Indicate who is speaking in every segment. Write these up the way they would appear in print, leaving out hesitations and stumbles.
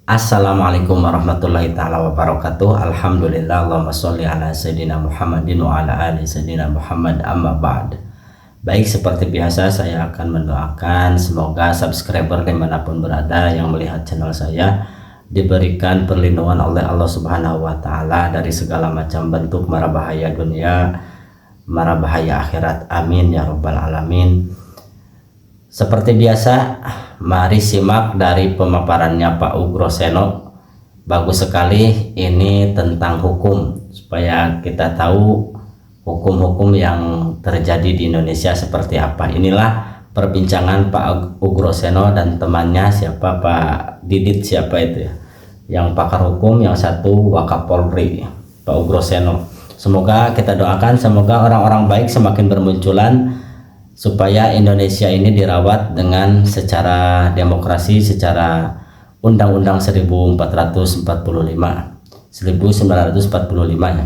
Speaker 1: Assalamualaikum warahmatullahi taala wabarakatuh. Alhamdulillah, Allahumma sholli ala sayyidina Muhammadin wa ala ali sayyidina Muhammad, amma ba'd. Baik, seperti biasa saya akan mendoakan semoga subscriber dimanapun berada yang melihat channel saya diberikan perlindungan oleh Allah Subhanahu wa taala dari segala macam bentuk mara bahaya dunia, mara bahaya akhirat. Amin ya rabbal alamin. Seperti biasa, mari simak dari pemaparannya Pak Ugroseno. Bagus sekali, ini tentang hukum, supaya kita tahu hukum-hukum yang terjadi di Indonesia seperti apa. Inilah perbincangan Pak Ugroseno dan temannya, siapa Pak Didit, siapa itu ya, yang pakar hukum, yang satu Wakapolri, Pak Ugroseno. Semoga kita doakan, semoga orang-orang baik semakin bermunculan, supaya Indonesia ini dirawat dengan secara demokrasi, secara Undang-Undang 1945 ya.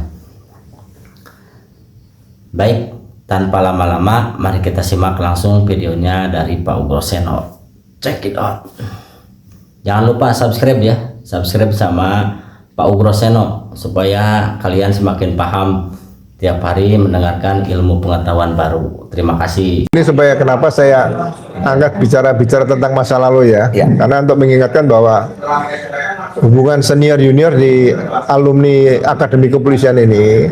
Speaker 1: Baik, tanpa lama-lama mari kita simak langsung videonya dari Pak Ugroseno. Check it out. Jangan lupa subscribe ya, subscribe sama Pak Ugroseno supaya kalian semakin paham tiap hari mendengarkan ilmu pengetahuan baru. Terima kasih.
Speaker 2: Ini supaya kenapa saya angkat bicara tentang masa lalu ya. Karena untuk mengingatkan bahwa hubungan senior junior di alumni Akademi Kepolisian ini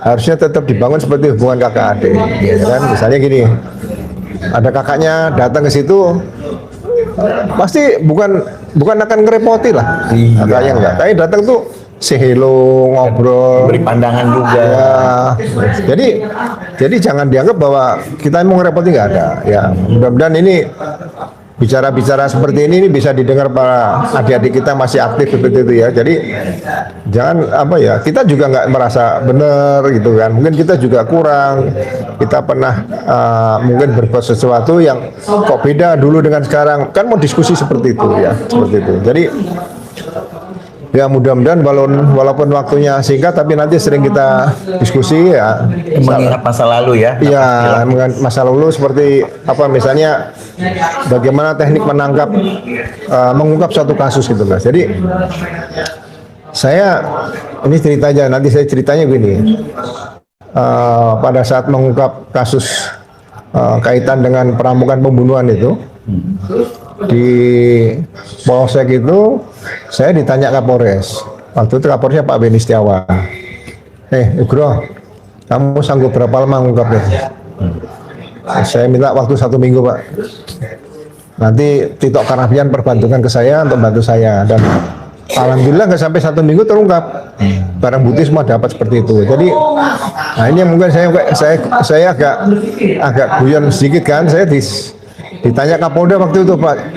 Speaker 2: harusnya tetap dibangun seperti hubungan kakak adik. Ya kan? Misalnya gini, ada kakaknya datang ke situ, pasti bukan akan ngerepoti lah. Kakaknya enggak. Tapi datang tuh say hello, ngobrol,
Speaker 3: beri pandangan juga.
Speaker 2: Ya. Jadi jangan dianggap bahwa kita mau ngerepoti, nggak ada. Ya, mudah-mudahan ini bicara seperti ini bisa didengar para adik-adik kita masih aktif seperti itu ya. Jadi jangan kita juga nggak merasa benar gitu kan. Mungkin kita juga kurang. Kita pernah mungkin berbuat sesuatu yang kok beda dulu dengan sekarang. Kan mau diskusi seperti itu ya, seperti itu. Jadi ya mudah-mudahan walaupun waktunya singkat tapi nanti sering kita diskusi ya,
Speaker 3: Mengingat masa lalu ya.
Speaker 2: Iya, mengingat masa lalu seperti apa, misalnya bagaimana teknik mengungkap suatu kasus gitu Mas. Jadi ini ceritanya, nanti saya ceritanya gini. Pada saat mengungkap kasus kaitan dengan perampokan pembunuhan itu di Polsek itu, saya ditanya Kapolres. Waktu itu Kapolresnya Pak Beni Setiawan. Ugro, kamu sanggup berapa lama mengungkapnya? Saya minta waktu 1 minggu Pak. Nanti Tito Karnavian perbantukan ke saya untuk bantu saya, dan alhamdulillah nggak sampai 1 minggu terungkap. Barang bukti semua dapat seperti itu. Jadi, nah ini mungkin saya agak guyon sedikit kan. Saya ditanya Kapolda waktu itu Pak.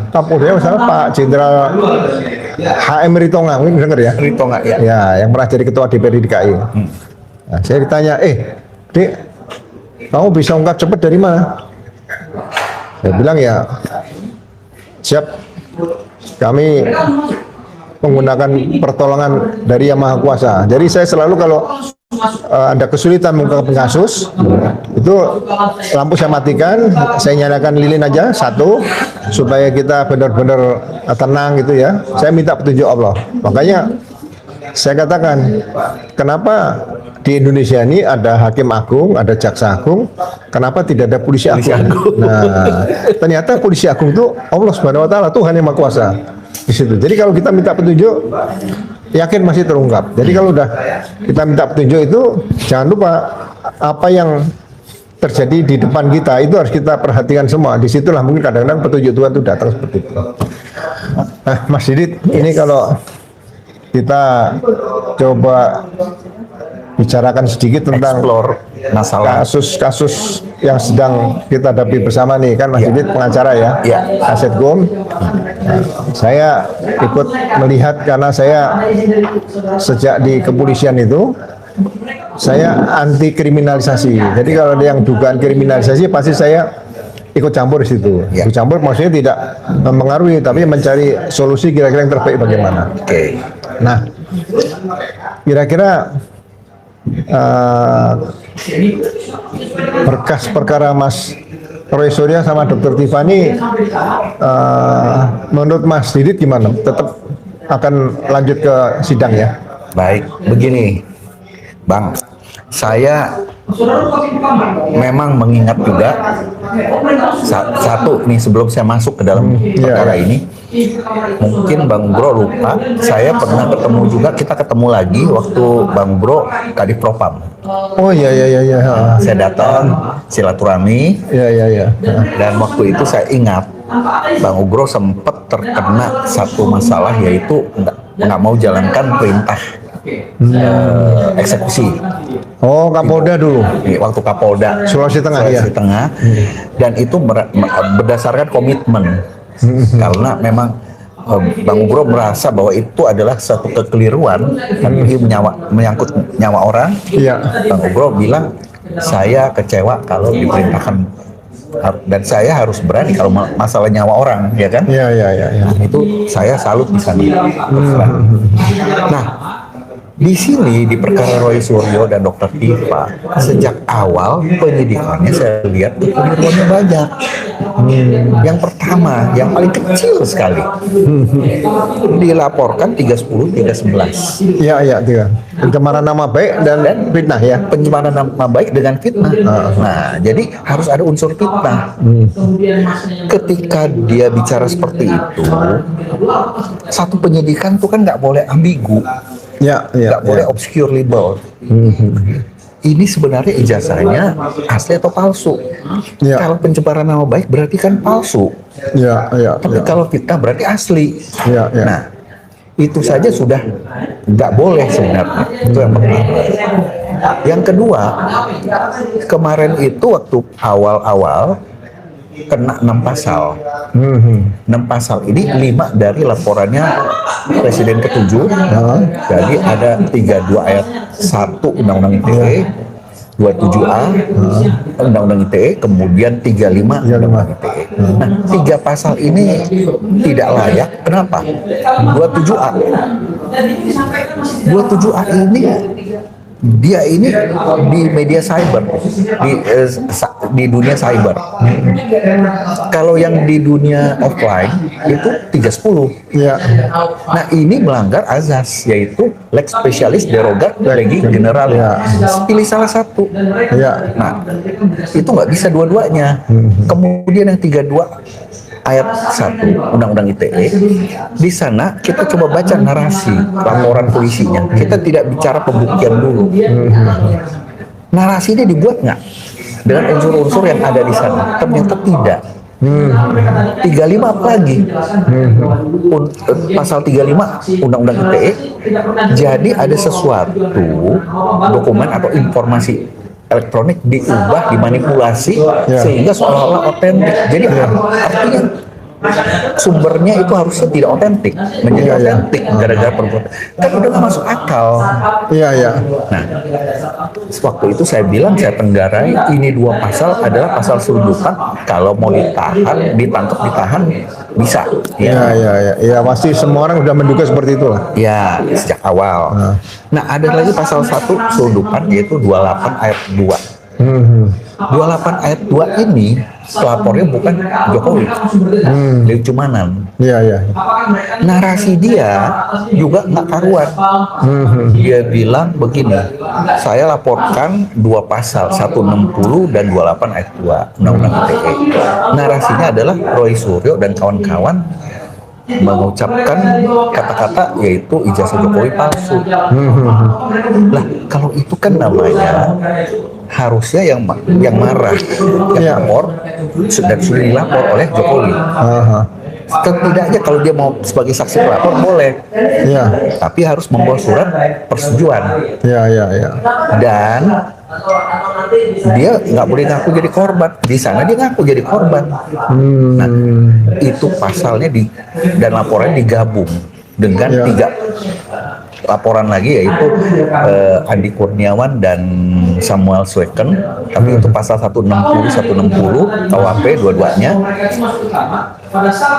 Speaker 2: Kapolda misalnya Pak Jenderal HM Ritonga, mungkin denger ya?
Speaker 3: Ritonga ya.
Speaker 2: Ya, yang pernah jadi ketua DPRD DKI. Nah, saya ditanya, Dek, kamu bisa ungkap cepat dari mana? Saya bilang ya, siap. Kami menggunakan pertolongan dari Yang Maha Kuasa. Jadi saya selalu kalau ada kesulitan mengungkap kasus, itu lampu saya matikan, saya nyalakan lilin aja satu, supaya kita benar-benar tenang gitu ya. Saya minta petunjuk Allah. Makanya saya katakan, kenapa di Indonesia ini ada hakim agung, ada jaksa agung, kenapa tidak ada polisi agung? Nah, ternyata polisi agung itu Allah Subhanahu Wa Taala, Tuhan yang Maha Kuasa di situ. Jadi kalau kita minta petunjuk, yakin masih terungkap. Jadi kalau udah kita minta petunjuk itu, jangan lupa apa yang terjadi di depan kita itu harus kita perhatikan semua. Disitulah mungkin kadang-kadang petunjuk Tuhan itu datang seperti itu. Nah, Mas Didit, ini kalau kita coba bicarakan sedikit tentang
Speaker 3: masalah
Speaker 2: kasus-kasus yang sedang kita hadapi bersama nih kan, Mas Didit pengacara ya, Aset Gom. Saya ikut melihat karena saya sejak di kepolisian itu saya anti kriminalisasi. Jadi kalau ada yang dugaan kriminalisasi pasti saya ikut campur di situ. Ikut campur maksudnya tidak mempengaruhi, tapi mencari solusi kira-kira yang terbaik bagaimana. Nah, kira-kira berkas perkara Mas Roy Suryo sama Dokter Tiffany, menurut Mas Didit gimana? Tetap akan lanjut ke sidang ya?
Speaker 3: Baik, begini, Bang. Saya memang mengingat juga satu nih sebelum saya masuk ke dalam perkara ini, mungkin Bang Bro lupa, saya pernah ketemu juga, kita ketemu lagi waktu Bang Bro Kadif Propam.
Speaker 2: Oh iya.
Speaker 3: Saya datang silaturahmi.
Speaker 2: Iya.
Speaker 3: Dan waktu itu saya ingat Bang Ugro sempat terkena satu masalah, yaitu nggak mau jalankan perintah eksekusi.
Speaker 2: Oh, Kapolda dulu.
Speaker 3: Waktu Kapolda
Speaker 2: Sulawesi Tengah.
Speaker 3: Dan itu berdasarkan komitmen. Karena memang Bang Ugro merasa bahwa itu adalah satu kekeliruan, tapi menyangkut nyawa orang.
Speaker 2: Iya.
Speaker 3: Bang Ugro bilang, saya kecewa kalau diperintahkan, dan saya harus berani kalau masalah nyawa orang, ya kan?
Speaker 2: Iya.
Speaker 3: Nah, itu saya salut di sana. Nah, di sini di perkara Roy Suryo dan Dokter Tifa, sejak awal penyidikannya saya lihat kekeliruannya banyak. Yang pertama, yang paling kecil sekali, dilaporkan 310, 311.
Speaker 2: Iya. Pencemaran nama baik dan fitnah ya.
Speaker 3: Pencemaran nama baik dengan fitnah. Nah, jadi harus ada unsur fitnah. Ketika dia bicara seperti itu, satu penyidikan itu kan nggak boleh ambigu. Nggak boleh obscure label. Ini sebenarnya ijazahnya asli atau palsu? Kalau pencemaran nama baik berarti kan palsu. Tapi kalau fitnah berarti asli. Nah, itu saja sudah nggak boleh sebenarnya. Itu yang pertama. Yang kedua, kemarin itu waktu awal-awal kena 6 pasal. 6 pasal ini 5 dari laporannya Presiden ke-7. Jadi ada 32 ayat 1 Undang-Undang ITE, 27A Undang-Undang ITE, kemudian 35 Undang-Undang ITE. Nah, 3 pasal ini tidak layak. Kenapa? 27A. 27A ini dia ini di media cyber, di dunia cyber. Kalau yang di dunia offline itu 310. Nah, ini melanggar azas, yaitu lex specialis derogat legi generalis. Pilih salah satu. Nah, itu nggak bisa dua-duanya. Kemudian yang 32 ayat 1 Undang-Undang ITE, di sana kita coba baca narasi laporan polisinya. Kita tidak bicara pembuktian dulu. Narasinya dibuat nggak dengan unsur-unsur yang ada di sana? Ternyata tidak. 35 apalagi? Pasal 35 Undang-Undang ITE. Jadi ada sesuatu dokumen atau informasi elektronik diubah, dimanipulasi sehingga seolah-olah otentik. Jadi artinya sumbernya itu harusnya tidak otentik, menjadi otentik gara-gara perbuatan. Kan udah nggak masuk akal. Nah, waktu itu saya bilang, saya tenggarai, ini 2 pasal adalah pasal selundupan. Kalau mau ditahan, ditangkap, ditahan bisa.
Speaker 2: Pasti semua orang udah menduga seperti itulah.
Speaker 3: Ya, sejak awal. Nah, ada lagi pasal 1 selundupan, yaitu 28 ayat 2. 28 ayat 2 ini pelapornya bukan Jokowi, Dewi Cumanan. Narasi dia juga nggak karuan. Dia bilang begini, saya laporkan 2 pasal, 160 dan 28 ayat 2 Undang-Undang ITE. Narasinya adalah Roy Suryo dan kawan-kawan mengucapkan kata-kata yaitu ijazah Jokowi palsu. Lah, kalau itu kan namanya harusnya yang marah, yang lapor dan sudah dilapor oleh Jokowi. Setidaknya kalau dia mau sebagai saksi pelapor boleh, tapi harus membawa surat persetujuan. Dan dia nggak boleh ngaku jadi korban. Di sana dia ngaku jadi korban. Nah, itu pasalnya dan laporannya digabung. dengan
Speaker 2: Ya.
Speaker 3: 3 laporan lagi, yaitu Andi Kurniawan dan Samuel Sweken, tapi itu pasal 160 KUHP dua-duanya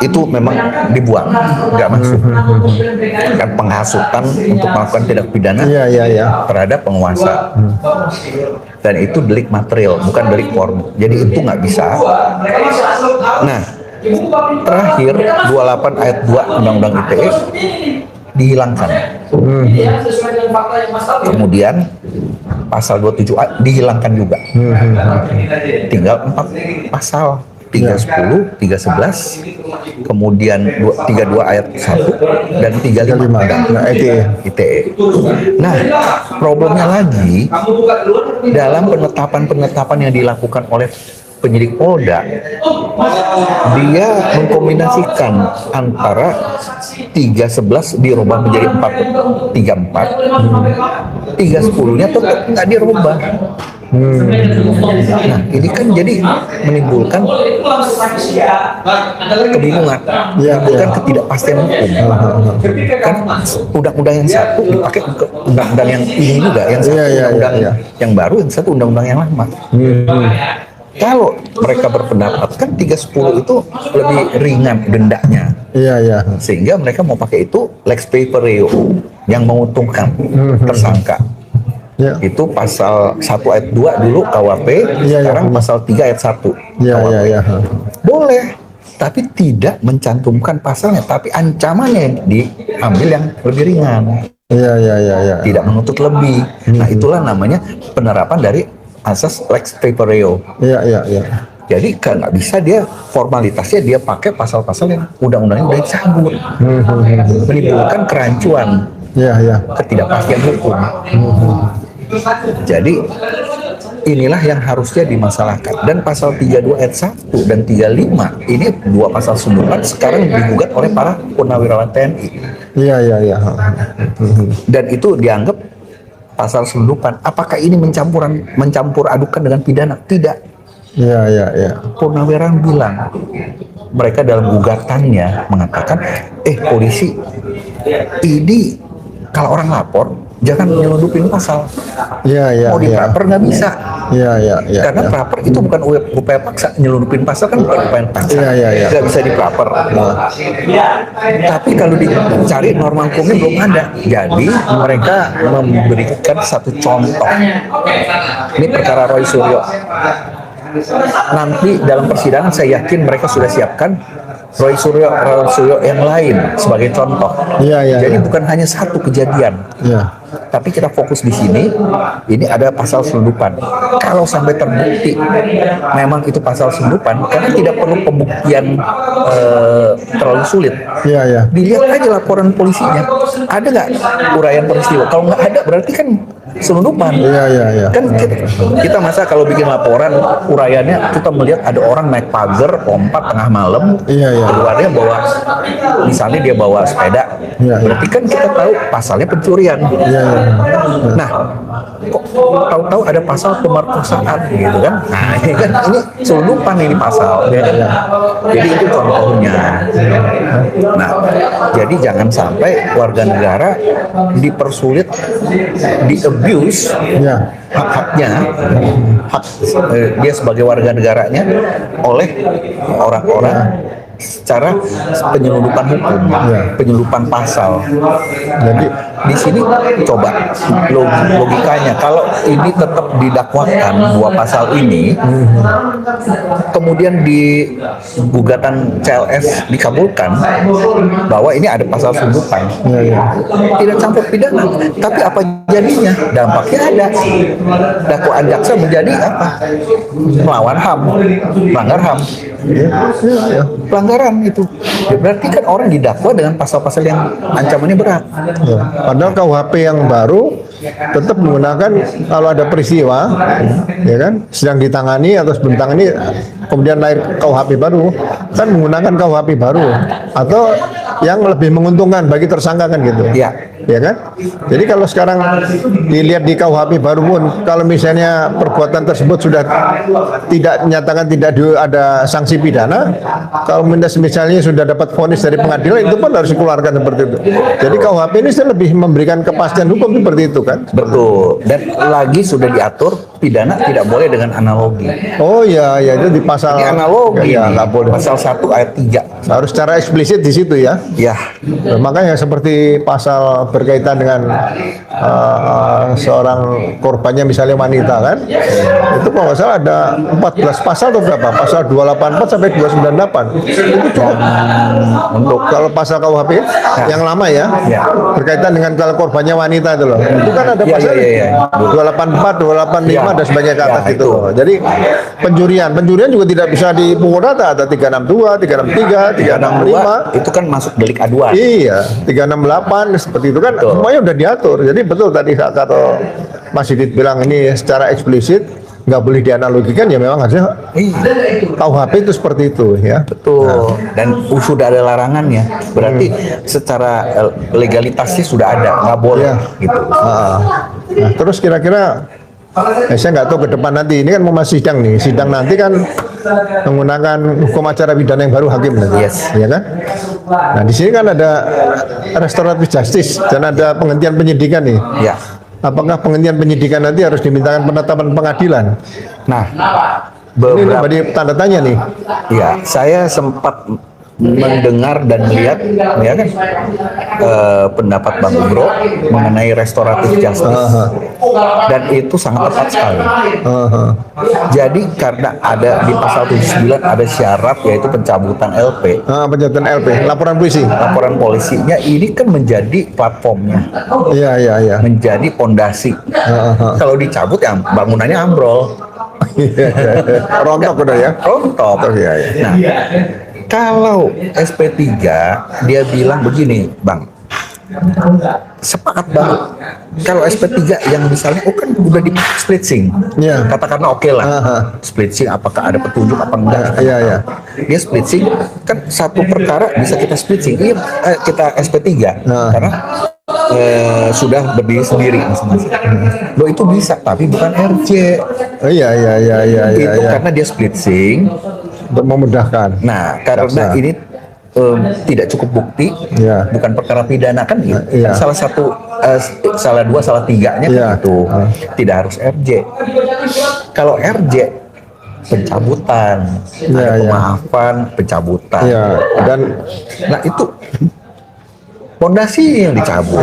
Speaker 3: itu memang dibuang, nggak masuk. Kan penghasutan untuk melakukan tindak pidana
Speaker 2: Iya, iya, iya.
Speaker 3: terhadap penguasa, dan itu delik material, bukan delik form, jadi itu nggak bisa. Nah, terakhir 28 ayat 2 Undang-Undang ITE dihilangkan. Kemudian pasal 27A dihilangkan juga. Tinggal 4 pasal, 310, 311, kemudian 32 ayat 1 dan 35
Speaker 2: Nah,
Speaker 3: ITE. Nah, problemnya lagi dalam penetapan yang dilakukan oleh penyidik Polda, dia mengkombinasikan antara 311 dirubah menjadi 434, 310-nya tetap nggak dirubah. Nah, ini kan jadi menimbulkan kebingungan, menimbulkan ketidakpastian hukum. Kan undang-undang yang satu dipakai ke undang-undang yang ini juga, yang satu undang-undang yang baru, yang satu undang-undang yang lama. Kalau mereka berpendapat kan 310 itu lebih ringan dendanya, sehingga mereka mau pakai itu lex paperio yang menguntungkan tersangka. Itu pasal 1 ayat 2 dulu KUHP, sekarang pasal 3 ayat 1 KUHP. Boleh, tapi tidak mencantumkan pasalnya, tapi ancamannya yang diambil yang lebih ringan. Tidak menuntut lebih. Nah, itulah namanya penerapan dari asas lex paperio. Jadi kan nggak bisa dia formalitasnya dia pakai pasal-pasal yang undang-undangnya udah dicabut, menimbulkan kerancuan, ketidakpastian hukum. Jadi inilah yang harusnya dimasalahkan. Dan pasal 32 ayat 1 dan 35 ini 2 pasal sundutan sekarang digugat oleh para purnawirawan TNI. Dan itu dianggap pasal selundupan. Apakah ini mencampur adukan dengan pidana? Tidak. Purnawirawan bilang, mereka dalam gugatannya mengatakan, polisi, ini kalau orang lapor jangan nyelundupin pasal. Mau dipraper nggak bisa. Karena praper itu bukan upaya paksa. Nyelundupin pasal kan bukan upaya paksa. Nggak bisa dipraper. Tapi kalau dicari norma hukumnya belum ada. Jadi mereka memberikan satu contoh. Ini perkara Roy Suryo. Nanti dalam persidangan saya yakin mereka sudah siapkan Roy Suryo yang lain sebagai contoh. Jadi bukan hanya satu kejadian. Tapi kita fokus di sini. Ini ada pasal selundupan. Kalau sampai terbukti memang itu pasal selundupan, karena tidak perlu pembuktian terlalu sulit. Dilihat aja laporan polisinya. Ada nggak uraian peristiwa? Kalau nggak ada, berarti kan selundupan. Kan kita masa kalau bikin laporan uraiannya kita melihat ada orang naik pagar pompa tengah malam, keluarnya bawa, misalnya dia bawa sepeda, berarti kan kita tahu pasalnya pencurian. Nah, kok tahu-tahu ada pasal pemerkosaan gitu kan? Nah, ini selundupan ini pasal. Jadi itu contohnya. Nah, jadi jangan sampai warga negara dipersulit, di-abuse hak-haknya, hak dia sebagai warga negaranya oleh orang-orang secara penyelundupan hukum, penyelundupan pasal. Jadi di sini coba logikanya, kalau ini tetap didakwakan 2 pasal ini, kemudian di gugatan CLS dikabulkan bahwa ini ada pasal selundupan, tidak campur pidana, tapi apa jadinya? Dampaknya ada. Dakwaan jaksa menjadi apa? Melawan HAM, melanggar HAM. Pelanggaran itu. Ya, berarti kan orang didakwa dengan pasal-pasal yang ancamannya berat.
Speaker 2: Padahal KUHP yang baru tetap menggunakan kalau ada peristiwa, ya kan, sedang ditangani atau sebelum tangani, kemudian lahir KUHP baru, kan menggunakan KUHP baru, atau yang lebih menguntungkan bagi tersangka kan gitu.
Speaker 3: Ya.
Speaker 2: Ya kan? Jadi kalau sekarang dilihat di KUHP baru pun kalau misalnya perbuatan tersebut sudah tidak menyatakan tidak ada sanksi pidana, kalau misalnya sudah dapat vonis dari pengadilan itu pun harus dikeluarkan seperti itu. Jadi KUHP ini lebih memberikan kepastian hukum seperti itu kan?
Speaker 3: Betul. Dan lagi sudah diatur pidana tidak boleh dengan analogi.
Speaker 2: Oh ya, ya itu di pasal
Speaker 3: Ini analogi
Speaker 2: ya,
Speaker 3: nih,
Speaker 2: nggak boleh.
Speaker 3: pasal 1 ayat 3.
Speaker 2: Harus secara eksplisit di situ ya.
Speaker 3: Ya.
Speaker 2: Makanya seperti pasal berkaitan dengan seorang korbannya misalnya wanita kan, itu kalau nggak salah ada 14 pasal atau berapa? Pasal 284 sampai 298. Itu cukup. Untuk kalau pasal KUHP yang lama ya, berkaitan dengan kalau korbannya wanita itu loh. Itu kan ada pasal 284, 285 dan sebagainya ke atas gitu loh. Jadi pencurian juga tidak bisa dipukul rata, ada 362, 363, 365.
Speaker 3: Itu kan masuk delik aduan.
Speaker 2: Iya, 368 seperti itu kan semuanya udah diatur. Jadi betul tadi kalau Mas Didit bilang ini secara eksplisit nggak boleh dianalogikan ya memang harusnya KUHP itu seperti itu ya.
Speaker 3: Betul. Dan sudah ada larangannya. Berarti secara legalitasnya sudah ada, nggak boleh gitu.
Speaker 2: Nah, terus kira-kira saya nggak tahu ke depan nanti ini kan mau masih sidang nih. Sidang nanti kan menggunakan hukum acara pidana yang baru hakim nanti.
Speaker 3: Yes.
Speaker 2: Ya kan? Nah, di sini kan ada restoratif justice dan ada penghentian penyidikan nih.
Speaker 3: Ya.
Speaker 2: Apakah penghentian penyidikan nanti harus dimintakan penetapan pengadilan?
Speaker 3: Nah,
Speaker 2: Ini tadi tanda tanya nih.
Speaker 3: ya, saya sempat mendengar dan melihat ya kan pendapat Bang Ugro mengenai restoratif justice dan itu sangat tepat sekali. Jadi karena ada di pasal 79 ada syarat yaitu pencabutan LP.
Speaker 2: Pencabutan LP, laporan polisi.
Speaker 3: Laporan polisinya ini kan menjadi platformnya.
Speaker 2: Iya.
Speaker 3: Menjadi pondasi. Kalau dicabut ya bangunannya ambrol.
Speaker 2: Rontok udah ya.
Speaker 3: Rontok.
Speaker 2: Iya.
Speaker 3: Nah, kalau SP3 dia bilang begini, Bang. Sepakat banget. Kalau SP3 yang misalnya kan udah di splitsing.
Speaker 2: Iya.
Speaker 3: Katakanlah oke lah. Splitsing apakah ada petunjuk apa enggak?
Speaker 2: Iya.
Speaker 3: Dia splitsing kan satu perkara bisa kita splitsing. Iya, kita SP3 karena sudah berdiri sendiri masing-masing. Loh itu bisa, tapi bukan RJ.
Speaker 2: Iya.
Speaker 3: Itu karena dia splitsing
Speaker 2: untuk memudahkan.
Speaker 3: Nah, karena ini tidak cukup bukti, bukan perkara pidana kan, kan salah satu, salah dua, salah tiganya kan itu tidak harus RJ. Kalau RJ pencabutan, ada pemaafan, pencabutan.
Speaker 2: Dan
Speaker 3: nah itu pondasi yang dicabut.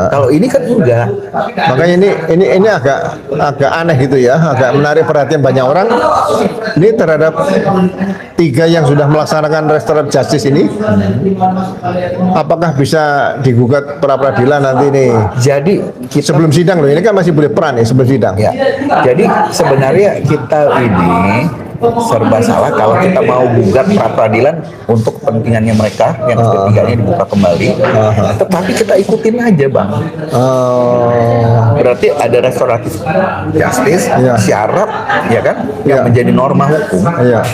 Speaker 3: Kalau ini kan enggak.
Speaker 2: Makanya ini agak aneh gitu ya, agak menarik perhatian banyak orang. Ini terhadap 3 yang sudah melaksanakan restoratif justice ini, apakah bisa digugat pra peradilan nanti nih?
Speaker 3: Jadi kita,
Speaker 2: sebelum sidang loh, ini kan masih boleh peran ya sebelum sidang.
Speaker 3: Ya. Jadi sebenarnya kita ini serba salah kalau kita mau gugat pra peradilan untuk kepentingannya mereka yang ketiganya dibuka kembali. Tetapi kita ikutin aja, Bang. Berarti ada restoratif justice, syarat ya kan yang menjadi norma hukum.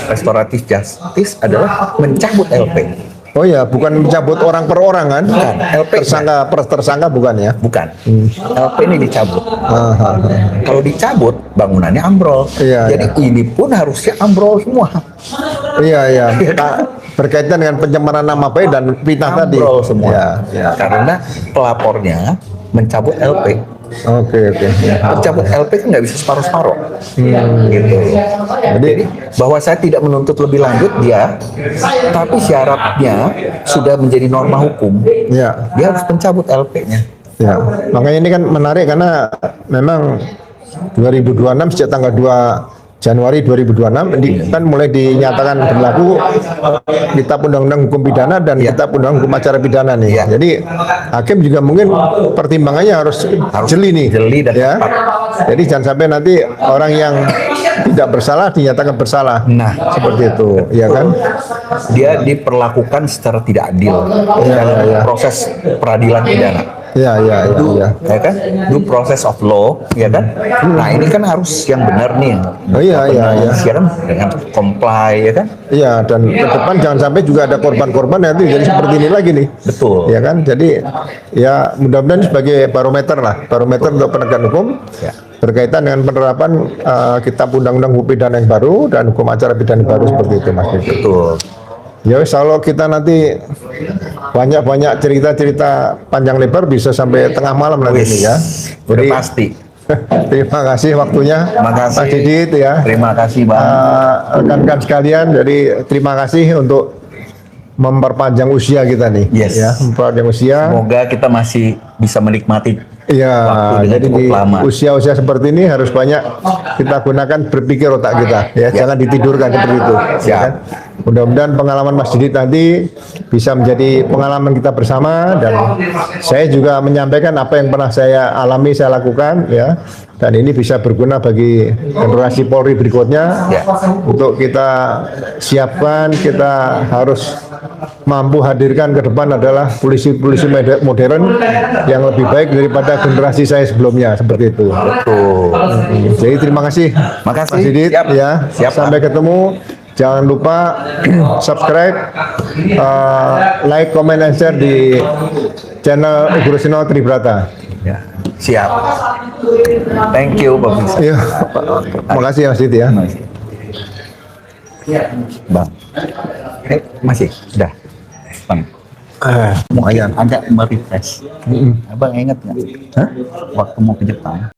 Speaker 3: Restoratif justice adalah mencabut LP.
Speaker 2: Oh ya, bukan mencabut orang per orang kan?
Speaker 3: Bukan. LP
Speaker 2: tersangka per tersangka bukan ya?
Speaker 3: Bukan. LP ini dicabut. Kalau dicabut, bangunannya ambrol. Jadi ini pun harusnya ambrol semua.
Speaker 2: Iya. Berkaitan dengan pencemaran nama baik dan fitnah tadi.
Speaker 3: Ambrol semua. Karena pelapornya mencabut LP.
Speaker 2: Oke.
Speaker 3: Mencabut LP kan nggak bisa separuh-separuh. Gitu. Jadi bahwa saya tidak menuntut lebih lanjut dia, tapi syaratnya sudah menjadi norma hukum. Dia harus mencabut LP-nya.
Speaker 2: Makanya ini kan menarik karena memang 2026 sejak tanggal 2 Januari 2026 ini kan mulai dinyatakan berlaku Kitab Undang-Undang Hukum Pidana dan Kitab Undang-Undang Hukum Acara Pidana nih. Jadi hakim juga mungkin pertimbangannya harus jeli nih.
Speaker 3: Jeli dan tepat.
Speaker 2: Jadi jangan sampai nanti orang yang tidak bersalah dinyatakan bersalah.
Speaker 3: Nah,
Speaker 2: seperti itu, ya kan?
Speaker 3: Dia diperlakukan secara tidak adil dalam proses peradilan pidana.
Speaker 2: Iya, iya, iya, iya.
Speaker 3: Ya kan? Due process of law, ya kan? Nah ini kan harus yang benar nih.
Speaker 2: Oh, iya, iya, iya.
Speaker 3: Sekarang dengan comply, ya kan?
Speaker 2: Iya, dan ke depan jangan sampai juga ada korban-korban nanti jadi seperti ini lagi nih.
Speaker 3: Betul.
Speaker 2: Ya kan? Jadi ya mudah-mudahan sebagai barometer lah, barometer untuk penegakan hukum
Speaker 3: Ya.
Speaker 2: berkaitan dengan penerapan kitab undang-undang hukum pidana yang baru dan hukum acara pidana yang baru seperti itu, Mas Didi.
Speaker 3: Betul.
Speaker 2: Ya wis, kalau kita nanti banyak-banyak cerita-cerita panjang lebar bisa sampai tengah malam nanti
Speaker 3: Wis,
Speaker 2: nih ya.
Speaker 3: udah
Speaker 2: Jadi
Speaker 3: pasti.
Speaker 2: terima kasih waktunya,
Speaker 3: Terima kasih.
Speaker 2: Mas Didit ya.
Speaker 3: Terima kasih Bang.
Speaker 2: Rekan-rekan sekalian, jadi terima kasih untuk memperpanjang usia kita nih.
Speaker 3: Yes.
Speaker 2: Ya, memperpanjang usia.
Speaker 3: Semoga kita masih bisa menikmati
Speaker 2: Iya,
Speaker 3: waktu dengan
Speaker 2: jadi
Speaker 3: cukup
Speaker 2: di
Speaker 3: lama.
Speaker 2: usia-usia seperti ini harus banyak kita gunakan berpikir otak kita, ya, jangan ditidurkan seperti itu.
Speaker 3: Siap.
Speaker 2: Ya kan? Mudah-mudahan pengalaman Mas Didit nanti bisa menjadi pengalaman kita bersama, dan saya juga menyampaikan apa yang pernah saya alami, saya lakukan, ya, dan ini bisa berguna bagi generasi Polri berikutnya.
Speaker 3: Ya.
Speaker 2: Untuk kita siapkan, kita harus mampu hadirkan ke depan adalah polisi-polisi modern yang lebih baik daripada generasi saya sebelumnya, seperti itu.
Speaker 3: Betul.
Speaker 2: Jadi terima kasih,
Speaker 3: Makasih.
Speaker 2: Mas Didit,
Speaker 3: Siap.
Speaker 2: ya.
Speaker 3: Siap,
Speaker 2: Sampai ketemu. Jangan lupa subscribe, like, comment, and share di channel Ugurusino Tribrata.
Speaker 3: Ya. Siap. Thank you Bang Bisa.
Speaker 2: Iya, makasih ya Mas Didit ya.
Speaker 3: Masih. Bang. Masih. Udah. Bang.
Speaker 2: Lumayan.
Speaker 3: Agak merefresh. Abang ingat nggak? Waktu mau ke Jepang,